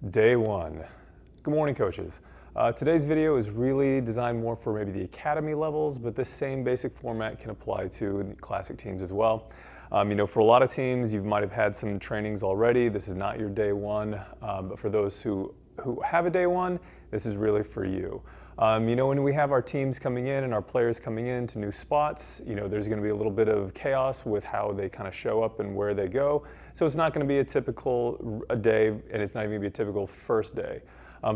Day one. Good morning, coaches. Today's video is really designed more for maybe the academy levels, but this same basic format can apply to classic teams as well. For a lot of teams, you might have had some trainings already. This is not your day one, but for those who have a day one, this is really for you. When we have our teams coming in and our players coming in to new spots, there's going to be a little bit of chaos with how they kind of show up and where they go. So it's not going to be a typical day, and it's not even going to be a typical first day.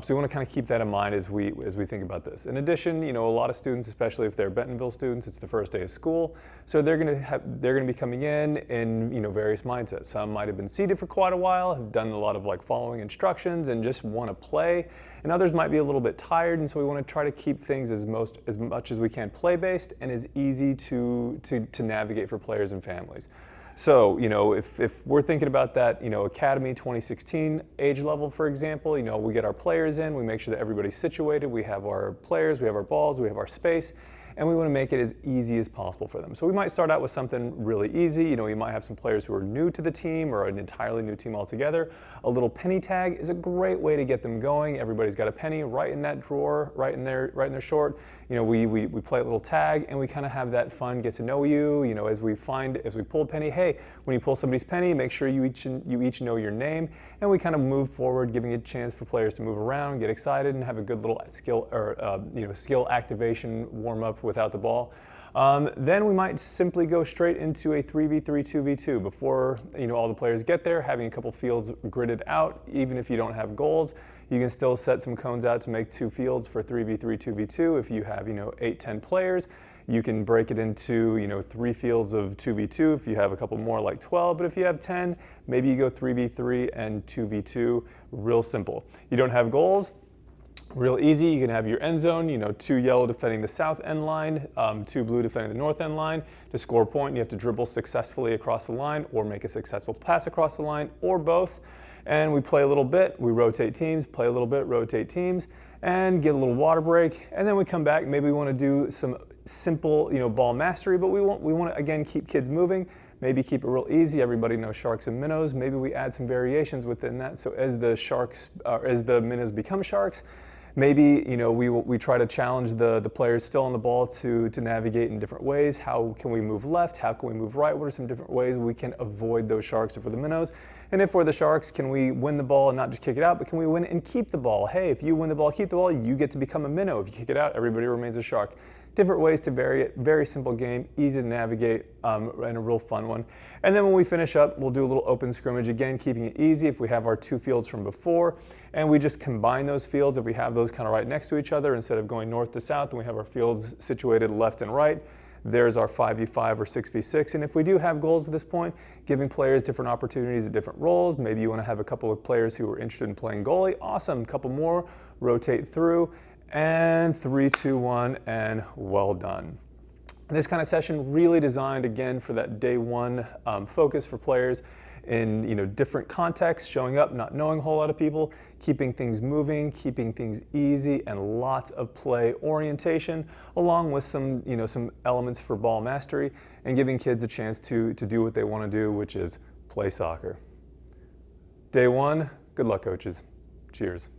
So we want to kind of keep that in mind as we think about this. In addition, a lot of students, especially if they're Bentonville students, it's the first day of school, so they're going to be coming in various mindsets. Some might have been seated for quite a while, have done a lot of following instructions and just want to play, and others might be a little bit tired. And so we want to try to keep things as much as we can play-based and as easy to navigate for players and families. So, if we're thinking about that, Academy 2016 age level, for example, we get our players in, we make sure that everybody's situated, we have our players, we have our balls, we have our space, and we want to make it as easy as possible for them. So we might start out with something really easy. You might have some players who are new to the team or an entirely new team altogether. A little penny tag is a great way to get them going. Everybody's got a penny right in that drawer, right in their short. We play a little tag and we kind of have that fun get to know you. As we pull a penny, hey, when you pull somebody's penny, make sure you each know your name, and we kind of move forward, giving a chance for players to move around, get excited, and have a good little skill activation warm up without the ball. Then we might simply go straight into a 3v3, 2v2 before all the players get there, having a couple fields gridded out. Even if you don't have goals, you can still set some cones out to make 2 fields for 3v3, 2v2. If you have 8, 10 players, you can break it into 3 fields of 2v2 if you have a couple more, like 12. But if you have 10, maybe you go 3v3 and 2v2. Real simple. You don't have goals? Real easy. You can have your end zone, 2 yellow defending the south end line, 2 blue defending the north end line. To score a point, you have to dribble successfully across the line or make a successful pass across the line, or both. And we play a little bit, we rotate teams, play a little bit, rotate teams, and get a little water break. And then we come back. Maybe we want to do some simple, ball mastery, but we want to again keep kids moving. Maybe keep it real easy. Everybody knows sharks and minnows. Maybe we add some variations within that. So as the minnows become sharks, maybe we try to challenge the players still on the ball to navigate in different ways. How can we move left? How can we move right? What are some different ways we can avoid those sharks for the minnows? And if we're the sharks, can we win the ball and not just kick it out, but can we win and keep the ball? Hey, if you win the ball, keep the ball, you get to become a minnow. If you kick it out, everybody remains a shark. Different ways to vary it. Very simple game, easy to navigate, and a real fun one. And then when we finish up, we'll do a little open scrimmage, again, keeping it easy. If we have our 2 fields from before, and we just combine those fields, if we have those kind of right next to each other, instead of going north to south, and we have our fields situated left and right, there's our 5v5 or 6v6. And if we do have goals at this point, giving players different opportunities at different roles. Maybe you want to have a couple of players who are interested in playing goalie. Awesome, a couple more, rotate through, and 3, 2, 1, and well done. This kind of session really designed, again, for that day one focus for players in different contexts, showing up, not knowing a whole lot of people, keeping things moving, keeping things easy, and lots of play orientation, along with some elements for ball mastery, and giving kids a chance to do what they want to do, which is play soccer. Day one, good luck, coaches. Cheers.